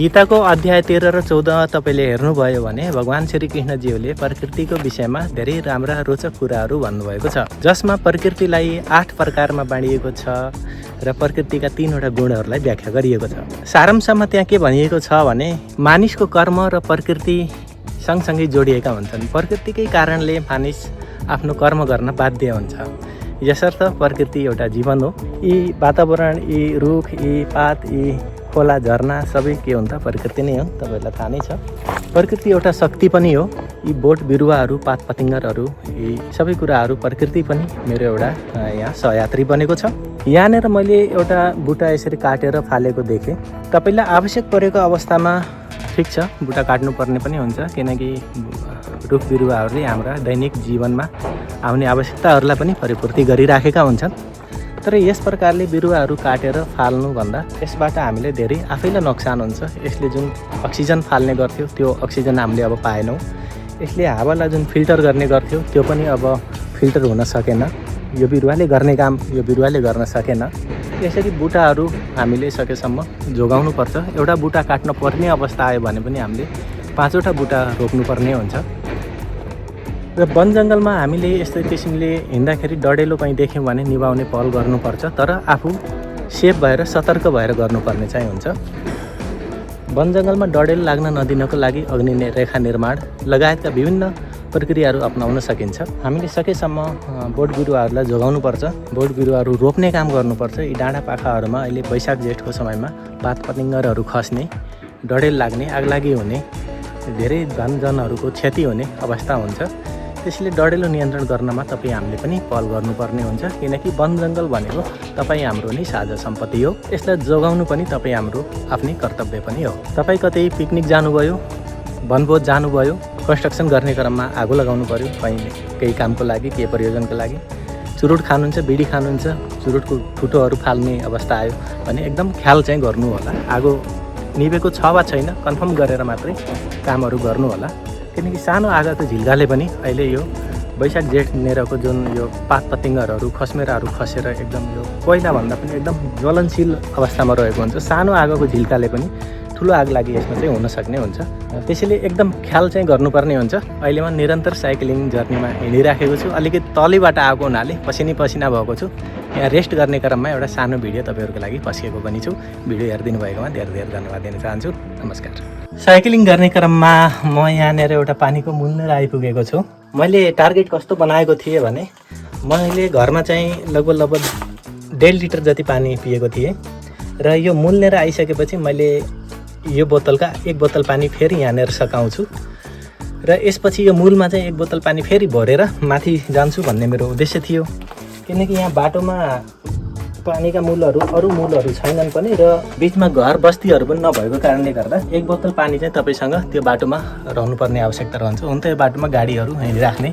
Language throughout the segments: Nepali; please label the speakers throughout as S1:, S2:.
S1: गीताको अध्याय 13 र 14 तपाईँले हेर्नुभयो भने भगवान श्रीकृष्णज्यूले प्रकृतिको विषयमा धेरै राम्रा रोचक कुराहरू भन्नुभएको छ, जसमा प्रकृतिलाई 8 प्रकारमा बाँडिएको छ र प्रकृतिका 3वटा गुणहरूलाई व्याख्या गरिएको छ। सारांशमा त्यहाँ के भनिएको छ भने मानिसको कर्म र प्रकृति सँगसँगै जोडिएका हुन्छन्। प्रकृतिकै कारणले मानिस आफ्नो कर्म गर्न बाध्य हुन्छ। यसर्थ प्रकृति एउटा जीवन हो। यी वातावरण, यी रुख, यी पात, यी खोला, झरना सबै के हुन्छ? प्रकृति नै हो। तपाईँहरूलाई थाहा नै छ। प्रकृति एउटा शक्ति पनि हो। यी बोट बिरुवाहरू, पात पतिङ्गरहरू, यी सबै कुराहरू प्रकृति पनि मेरो एउटा यहाँ सहयात्री बनेको छ। यहाँनिर मैले एउटा बुट्टा यसरी काटेर फालेको देखेँ। तपाईँलाई आवश्यक परेको अवस्थामा ठिक छ, बुट्टा काट्नुपर्ने पनि हुन्छ, किनकि रुख बिरुवाहरूले हाम्रा दैनिक जीवनमा आउने आवश्यकताहरूलाई पनि परिपूर्ति गरिराखेका हुन्छन्। तर यस प्रकारले बिरुवाहरू काटेर फाल्नुभन्दा यसबाट हामीले धेरै आफैलाई नोक्सान हुन्छ। यसले जुन अक्सिजन फाल्ने गर्थ्यो त्यो अक्सिजन हामीले अब पाएनौँ। यसले हावालाई जुन फिल्टर गर्ने गर्थ्यो त्यो पनि अब फिल्टर हुन सकेन। यो बिरुवाले गर्ने काम यो बिरुवाले गर्न सकेन। यसरी बुट्टाहरू हामीले सकेसम्म जोगाउनुपर्छ। एउटा बुट्टा काट्न पर्ने अवस्था आयो भने पनि हामीले 5वटा बुट्टा रोप्नुपर्ने हुन्छ। र वन जङ्गलमा हामीले यस्तो किसिमले हिँड्दाखेरि डढेलो कहीँ देख्यौँ भने निभाउने पहल गर्नुपर्छ, तर आफू सेफ भएर सतर्क भएर गर्नुपर्ने चाहिँ हुन्छ। वन जङ्गलमा डढेलो लाग्न नदिनको लागि अग्नि रेखा निर्माण लगायतका विभिन्न प्रक्रियाहरू अपनाउन सकिन्छ। हामीले सकेसम्म बोट बिरुवाहरूलाई जोगाउनुपर्छ, बोट बिरुवाहरू रोप्ने काम गर्नुपर्छ। यी डाँडा पाखाहरूमा अहिले वैशाख जेठको समयमा पात पतिङ्गरहरू खस्ने, डढेल लाग्ने, आगलागी हुने, धेरै धनजनहरूको क्षति हुने अवस्था हुन्छ। त्यसैले डढेलो नियन्त्रण गर्नमा हामीले पनि पहल गर्नुपर्ने हुन्छ, किनकि वन जङ्गल भनेको हाम्रो नै साझा सम्पत्ति हो। यसलाई जोगाउनु पनि हाम्रो आफ्नै कर्तव्य पनि हो। तपाईँ कतै पिकनिक जानुभयो, वनभोज जानुभयो, कन्स्ट्रक्सन गर्ने क्रममा आगो लगाउनु पर्यो, केही कामको लागि, केही प्रयोजनको लागि, चुरुट खानुहुन्छ, बिडी खानुहुन्छ, चुरुटको ठुटोहरू फाल्ने अवस्था आयो भने एकदम ख्याल चाहिँ गर्नु होला। आगो निभेको छ वा छैन कन्फर्म गरेर मात्रै कामहरू गर्नु होला, किनकि सानो आगोको झिल्काले पनि अहिले यो वैशाख जेठ नेरको जुन यो पात पतिङ्गरहरू, खस्मेराहरू खसेर एकदम यो कोइलाभन्दा पनि एकदम ज्वलनशील अवस्थामा रहेको हुन्छ। सानो आगोको झिल्काले पनि ठुलो आग लागि यसमा चाहिँ हुन सक्ने हुन्छ। त्यसैले एकदम ख्याल चाहिँ गर्नुपर्ने हुन्छ। अहिले म निरन्तर साइक्लिङ जर्नीमा हिँडिराखेको छु। अलिकति तलैबाट आएको हुनाले पसिना भएको छु। यहाँ रेस्ट गर्ने क्रममा एउटा सानो भिडियो तपाईँहरूको लागि पस्केको पनि छु। भिडियो हेरिदिनु भएकोमा धेरै धेरै धन्यवाद दिन चाहन्छु। नमस्कार। साइक्लिङ गर्ने क्रममा म यहाँनिर एउटा पानीको मुलनेर आइपुगेको छु। मैले टार्गेट कस्तो बनाएको थिएँ भने मैले घरमा चाहिँ लगभग 1.5 लिटर जति पानी पिएको थिएँ र यो मुलनेर आइसकेपछि मैले यो बोतलका 1 बोतल पानी फेरि यहाँनिर सकाउँछु र यसपछि यो मुलमा चाहिँ 1 बोतल पानी फेरि भरेर माथि जान्छु भन्ने मेरो उद्देश्य थियो। किनकि यहाँ बाटोमा पानीका मूलहरू, अरू मूलहरू छैनन् पनि र बिचमा घर बस्तीहरू पनि नभएको कारणले गर्दा 1 बोतल पानी चाहिँ तपाईँसँग त्यो बाटोमा रहनुपर्ने आवश्यकता रहन्छ। हुन त यो बाटोमा गाडीहरू हिँडिराख्ने,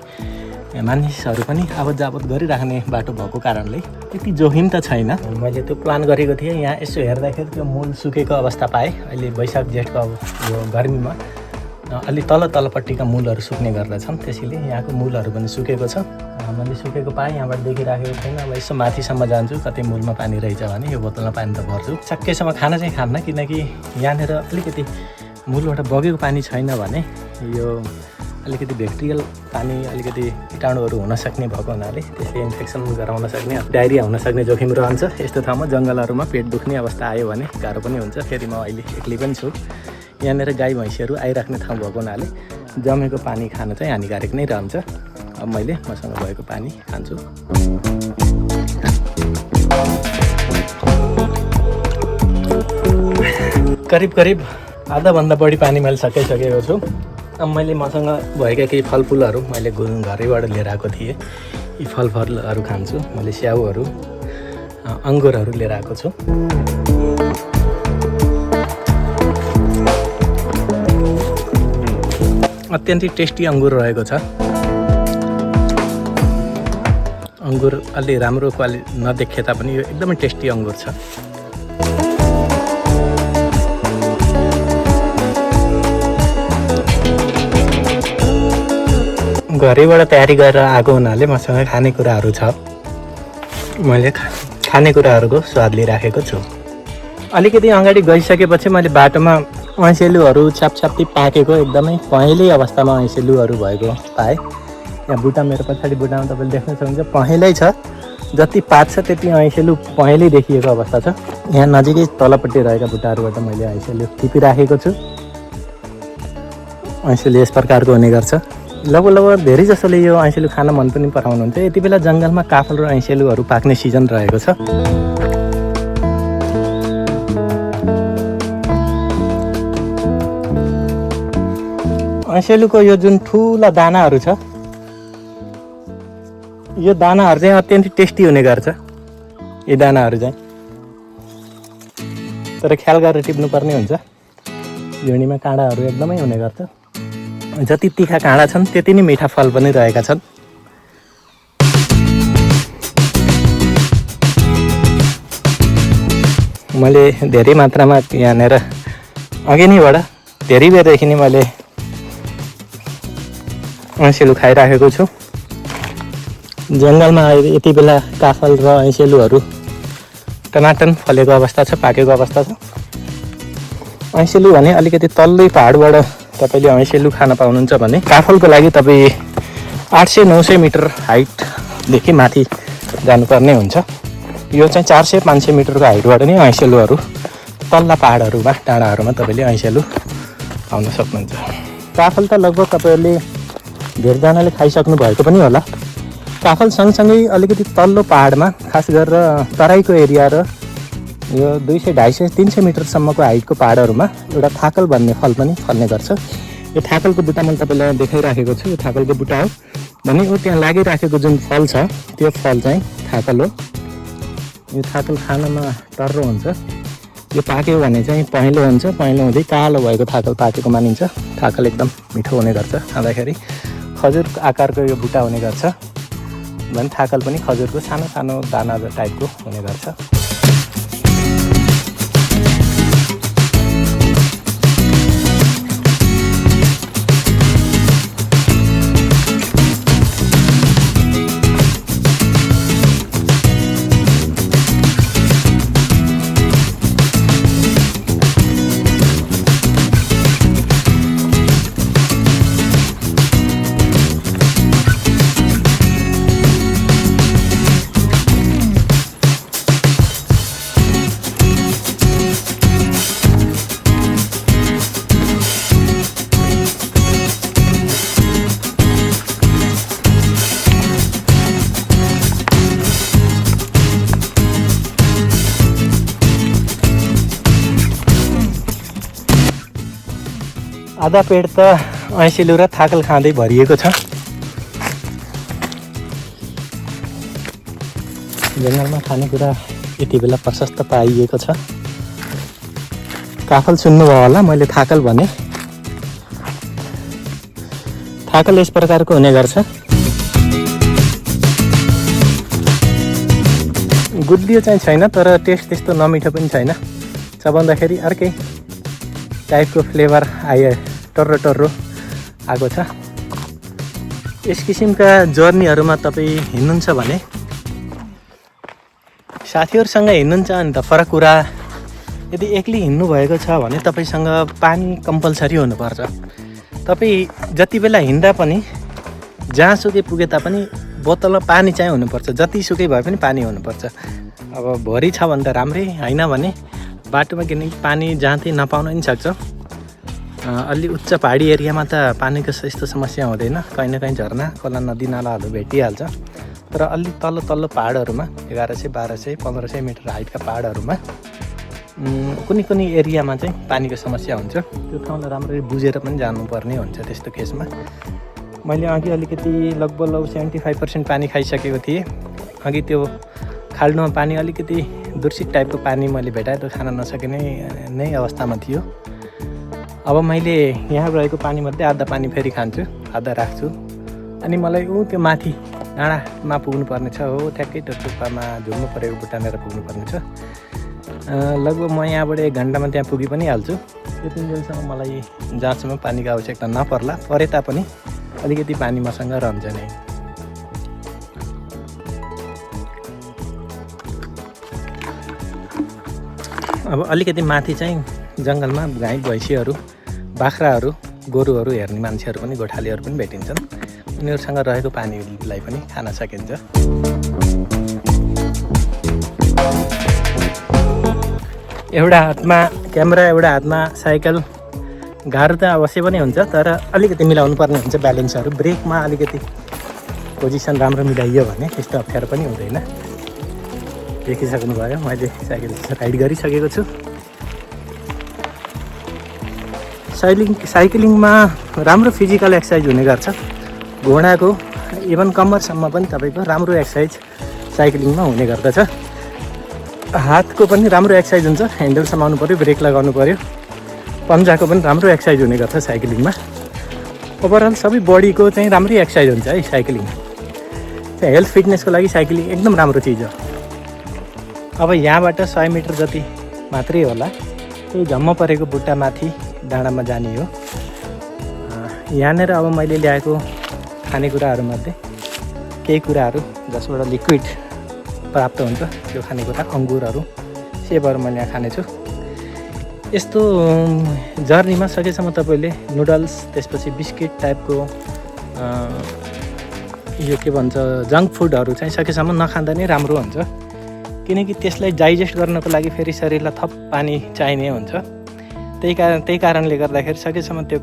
S1: मानिसहरू पनि आवत जावत गरिराख्ने बाटो भएको कारणले त्यति जोखिम त छैन। मैले त्यो प्लान गरेको थिएँ। यहाँ यसो हेर्दाखेरि त्यो मूल सुकेको अवस्था पाएँ। अहिले वैशाख जेठको यो गर्मीमा अलि तलपट्टिका मूलहरू सुक्ने गर्दछन्, त्यसैले यहाँको मूलहरू पनि सुकेको छ। मैले सुकेको पाएँ, यहाँबाट देखिराखेको छैन। अब यसो माथिसम्म जान्छु, कतै मूलमा पानी रहेछ भने यो बोतलमा पानी त भर्छु। सकेसम्म खाना चाहिँ खान्न, किनकि यहाँनिर अलिकति मूलबाट बगेको पानी छैन भने यो अलिकति ब्याक्टेरियल पानी, अलिकति कीटाणुहरू हुन सक्ने भएको हुनाले त्यसले इन्फेक्सन गराउन सक्ने, डायरिया हुन सक्ने जोखिम रहन्छ। यस्तो ठाउँमा जङ्गलहरूमा पेट दुख्ने अवस्था आयो भने गाह्रो पनि हुन्छ। फेरि म अहिले एक्लै पनि छु। यहाँनिर गाई भैँसीहरू आइराख्ने ठाउँ भएको हुनाले जमेको पानी खान चाहिँ हानिकारक नै रहन्छ। अब मैले मसँग भएको पानी खान्छु। करिब आधाभन्दा बढी पानी मैले सकिसकेको छु। अब मैले मसँग भएका केही फलफुलहरू मैले घरैबाट लिएर आएको थिएँ। यी फलफुलहरू खान्छु। मैले स्याउहरू, अङ्गुरहरू लिएर आएको छु। अत्यन्तै टेस्टी अङ्गुर रहेको छ। अङ्गुर अलि राम्रो क्वालिटी नदेखे तापनि यो एकदमै टेस्टी अङ्गुर छ। घरैबाट तयारी गरेर आएको हुनाले मसँग खानेकुराहरू छ। मैले खानेकुराहरूको स्वाद लिइराखेको छु। अलिकति अगाडि गइसकेपछि मैले बाटोमा ऐँसेलुहरू छ्यापछ्याप्ती पाकेको एकदमै पहेँलै अवस्थामा ऐँसेलुहरू भएको पाएँ। यहाँ बुट्टा मेरो पछाडि बुट्टामा तपाईँले देख्न सक्नुहुन्छ पहेँलै छ। जति पाक्छ त्यति ऐँसेलु पहेँलै देखिएको अवस्था छ। यहाँ नजिकै तलपट्टि रहेका बुट्टाहरूबाट मैले ऐँसेलु टिपिराखेको छु। ऐँसेलु यस प्रकारको हुने गर्छ। लगभग धेरै जसोले यो ऐँसेलु खान मन पनि पराउनुहुन्छ। यति बेला जङ्गलमा काफल र ऐँसेलुहरू पाक्ने सिजन रहेको छ। ऐँसेलुको यो जुन ठुला दानाहरू छ, यो दानाहरू चाहिँ अत्यन्तै टेस्टी हुने गर्छ। यी दानाहरू चाहिँ तर ख्याल गरेर टिप्नुपर्ने हुन्छ। झुँडीमा काँडाहरू एकदमै हुने गर्छ। जति तिखा काँडा छन् त्यति नै मिठा फल पनि रहेका छन्। मैले धेरै मात्रामा यहाँनिर अघि नैबाट धेरै बेरदेखि नै मैले ऐँसेलु खाइराखेको छु। जङ्गलमा यति बेला काफल र ऐँसेलुहरू टनाटन फलेको अवस्था छ, पाकेको अवस्था छ। ऐँसेलु भने अलिकति तल्लै पहाडबाट तपाईँले ऐँसेलु खान पाउनुहुन्छ भने काफलको लागि तपाईँ 800-900 मिटर हाइटदेखि माथि जानुपर्ने हुन्छ। यो चाहिँ 400-500 मिटरको हाइटबाट नै ऐँसेलुहरू तल्ला पहाडहरूमा डाँडाहरूमा तपाईँले ऐँसेलु पाउन सक्नुहुन्छ। काफल त लगभग तपाईँहरूले धेरैजनाले खाइसक्नु भएको पनि होला। काफल सँगसँगै अलिकति तल्लो पहाडमा खास गरेर तराईको एरिया र यो 200-250-300 मिटरसम्मको हाइटको पहाडहरूमा एउटा थाकल भन्ने फल पनि फल्ने गर्छ। यो थाकलको बुट्टा मैले तपाईँलाई देखाइराखेको छु। यो थाकलको बुट्टा हो भने ऊ त्यहाँ लागिराखेको जुन फल छ त्यो फल चाहिँ थाकल हो। यो थाकल खानमा टर्रो हुन्छ। यो पाक्यो भने चाहिँ पहेँलो हुन्छ। पहेँलो हुँदै कालो भएको थाकल पाकेको मानिन्छ। थाकल एकदम मिठो हुने गर्छ खाँदाखेरि। खजुर आकारको यो बुट्टा हुने गर्छ भने थाकल पनि खजुरको सानो सानो दाना टाइपको हुने गर्छ। आधा पेट त ऐँसेलु र थाकल खाँदै भरिएको छ। जङ्गलमा खानेकुरा यति बेला प्रशस्त पाइएको छ। काफल सुन्नुभयो होला, मैले थाकल भने। थाकल यस प्रकारको हुने गर्छ। गुलियो चाहिँ छैन तर टेस्ट त्यस्तो नमिठो पनि छैन। चबाउँदाखेरि अर्कै टाइपको फ्लेभर आयो, टर्रो टर्रो आएको छ। यस किसिमका जर्नीहरूमा तपाईँ हिँड्नुहुन्छ भने साथीहरूसँग हिँड्नुहुन्छ अनि त फरक कुरा। यदि एक्लै हिँड्नु भएको छ भने तपाईँसँग पानी कम्पलसरी हुनुपर्छ। तपाईँ जति बेला हिँड्दा पनि जहाँसुकै पुगे तापनि बोतलमा पानी चाहिँ हुनुपर्छ। जतिसुकै भए पनि पानी हुनुपर्छ। अब भरि छ भने त राम्रै, होइन भने बाटोमा किनकि पानी जाँदै नपाउन पनि सक्छ। अलि उच्च पहाडी एरियामा त पानीको यस्तो समस्या हुँदैन। कहीँ न कहीँ झरना खोला नदी नालाहरू भेटिहाल्छ। तर अलि तल्लो पहाडहरूमा 1100, 1200, 1500 मिटर हाइटका पहाडहरूमा कुनै एरियामा चाहिँ पानीको समस्या हुन्छ। त्यो ठाउँलाई राम्ररी बुझेर पनि जानुपर्ने हुन्छ। त्यस्तो केसमा मैले अघि अलिकति लगभग 75% पानी खाइसकेको थिएँ। अघि त्यो खाल्डोमा पानी अलिकति दूषित टाइपको पानी मैले भेटाएँ, त्यो खान नसकिने नै अवस्थामा थियो। अब मैले यहाँ रहेको पानीमध्ये आधा पानी फेरि खान्छु, आधा राख्छु। अनि मलाई त्यो माथि डाँडामा पुग्नुपर्ने छ। हो ठ्याक्कै त्यो टुप्पामा झुल्नु परेको बुट्टानेर पुग्नुपर्ने छ। लगभग म यहाँबाट 1 घन्टामा त्यहाँ पुगी पनि हाल्छु। त्यति बेलसम्म मलाई जहाँसम्म पानीको आवश्यकता नपर्ला, परे तापनि अलिकति पानी मसँग रहन्छ नै। अब अलिकति माथि चाहिँ जङ्गलमा गाई भैँसीहरू बाख्राहरू गोरुहरू हेर्ने मान्छेहरू पनि गोठालेहरू पनि भेटिन्छन्। उनीहरूसँग रहेको पानीलाई पनि खान सकिन्छ। एउटा हातमा क्यामेरा एउटा हातमा साइकल गाह्रो त अवश्य पनि हुन्छ, तर अलिकति मिलाउनु पर्ने हुन्छ ब्यालेन्सहरू। ब्रेकमा अलिकति पोजिसन राम्रो मिलाइयो भने त्यस्तो अप्ठ्यारो पनि हुँदैन। देखिसक्नुभयो मैले साइकल राइड गरिसकेको छु। साइक्लिङमा राम्रो फिजिकल एक्सर्साइज हुने गर्छ। घुँडाको इभन कम्मरसम्म पनि तपाईँको राम्रो एक्सर्साइज साइक्लिङमा हुने गर्दछ। हातको पनि राम्रो एक्सर्साइज हुन्छ, ह्यान्डल समाउनु पऱ्यो, ब्रेक लगाउनु पऱ्यो। पन्जाको पनि राम्रो एक्सर्साइज हुने गर्छ साइक्लिङमा। ओभरअल सबै बडीको चाहिँ राम्रै एक्सर्साइज हुन्छ है साइक्लिङ। हेल्थ फिटनेसको लागि साइक्लिङ एकदम राम्रो चिज हो। अब यहाँबाट 100 मिटर जति मात्रै होला, त्यही झम्म परेको बुट्टामाथि डाँडामा जाने हो। यहाँनिर अब मैले ल्याएको खानेकुराहरूमध्ये केही कुराहरू जसबाट लिक्विड प्राप्त हुन्छ त्यो खानेकुरा अङ्गुरहरू सेबहरू मैले यहाँ खानेछु। यस्तो जर्नीमा सकेसम्म तपाईँले नुडल्स त्यसपछि बिस्किट टाइपको यो के भन्छ जङ्क फुडहरू चाहिँ सकेसम्म नखाँदा नै राम्रो हुन्छ, किनकि त्यसलाई डाइजेस्ट गर्नको लागि फेरि शरीरलाई थप पानी चाहिने हुन्छ। त्यही कारणले गर्दाखेरि सकेसम्म त्यो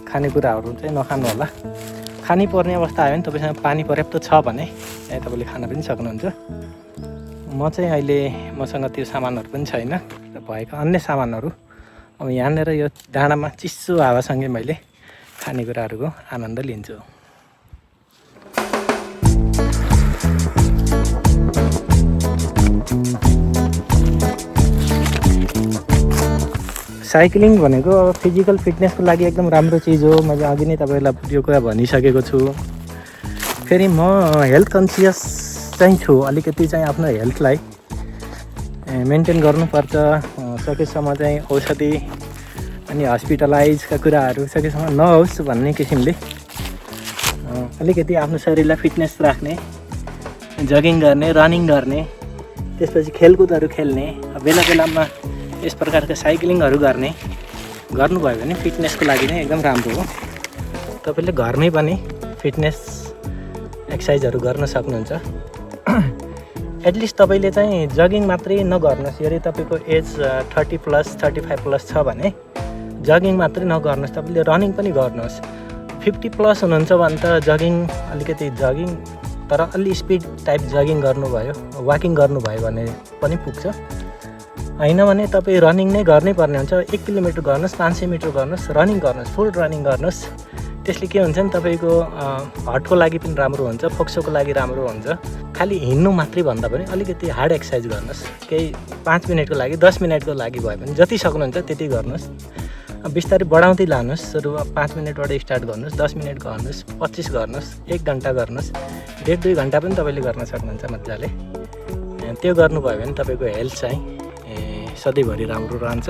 S1: खानेकुराहरू चाहिँ नखानु होला। खानै पर्ने अवस्था आयो भने तपाईँसँग पानी पर्याप्त छ भने चाहिँ तपाईँले खान पनि सक्नुहुन्छ। म चाहिँ अहिले मसँग त्यो सामानहरू पनि छैन र भएका अन्य सामानहरू अब यहाँनिर यो डाँडामा चिसो हावासँगै मैले खानेकुराहरूको आनन्द लिन्छु। साइक्लिङ भनेको अब फिजिकल फिटनेसको लागि एकदम राम्रो चिज हो। मैले अघि नै तपाईँलाई यो कुरा भनिसकेको छु। फेरि म हेल्थ कन्सियस चाहिँ छु, अलिकति चाहिँ आफ्नो हेल्थलाई मेन्टेन गर्नुपर्छ। सकेसम्म चाहिँ औषधि अनि हस्पिटलाइजका कुराहरू सकेसम्म नहोस् भन्ने किसिमले अलिकति आफ्नो शरीरलाई फिटनेस राख्ने, जगिङ गर्ने, रनिङ गर्ने, त्यसपछि खेलकुदहरू खेल्ने, बेला बेलामा यस प्रकारका साइक्लिङहरू गर्नुभयो भने फिटनेसको लागि नै एकदम राम्रो हो। तपाईँले घरमै पनि फिटनेस एक्सर्साइजहरू गर्न सक्नुहुन्छ। एटलिस्ट तपाईँले चाहिँ जगिङ मात्रै नगर्नुहोस्। यदि तपाईँको एज 30+ 35+ छ भने जगिङ मात्रै नगर्नुहोस्, तपाईँले रनिङ पनि गर्नुहोस्। 50+ हुनुहुन्छ भने त जगिङ तर अलि स्पिड टाइप जगिङ गर्नुभयो, वाकिङ गर्नुभयो भने पनि पुग्छ। होइन भने तपाईँ रनिङ नै गर्नै पर्ने हुन्छ। 1 किलोमिटर गर्नुहोस्, 500 मिटर गर्नुहोस्, रनिङ गर्नुहोस्, फुल रनिङ गर्नुहोस्। त्यसले के हुन्छ नि तपाईँको हार्टको लागि पनि राम्रो हुन्छ, फोक्सोको लागि राम्रो हुन्छ। खालि हिँड्नु मात्रै भन्दा पनि अलिकति हार्ड एक्सर्साइज गर्नुहोस्। केही 5 मिनटको लागि 10 मिनटको लागि भयो भने जति सक्नुहुन्छ त्यति गर्नुहोस्। बिस्तारै बढाउँदै लानुहोस्। सुरुमा 5 मिनटबाट स्टार्ट गर्नुहोस्, 10 मिनट गर्नुहोस्, 25 गर्नुहोस्, 1 घन्टा गर्नुहोस्, 1.5-2 घन्टा पनि तपाईँले गर्न सक्नुहुन्छ मजाले। त्यो गर्नुभयो भने तपाईँको हेल्थ चाहिँ सधैँभरि राम्रो रहन्छ।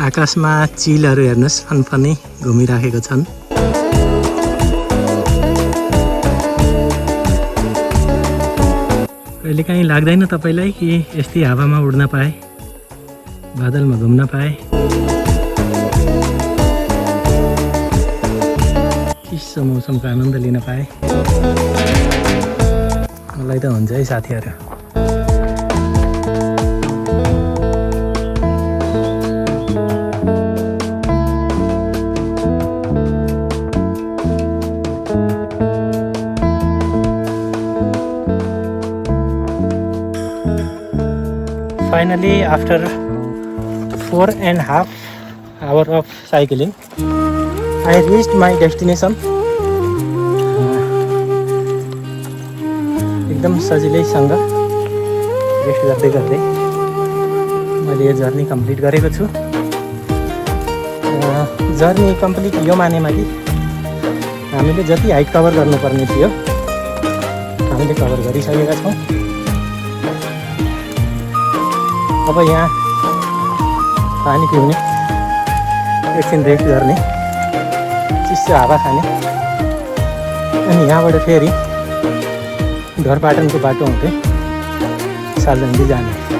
S1: आकाशमा चिलहरू हेर्नुहोस् फनफनी घुमिराखेको छन्। कहिलेकाहीँ लाग्दैन तपाईँलाई कि यस्तै हावामा उड्न पाए, बादलमा घुम्न पाए, चिसो मौसमको आनन्द लिन पाए? मलाई त हुन्छ है साथीहरू। Finally, after 4.5 hours of cycling, I reached my destination. एकदम सजिलैसँग रेस्ट गर्दै गर्दै मैले यो जर्नी कम्प्लिट गरेको छु। जर्नी कम्प्लिट यो मानेमा कि हामीले जति हाइट कभर गर्नुपर्ने थियो हामीले कभर गरिसकेका छौँ। अब यहाँ पानी पिउने, एकछिन रेस्ट गर्ने, चिसो हावा खाने, अनि यहाँबाट फेरि ढोरपाटनको बाटो हुँदै सालजङ्गी जाने।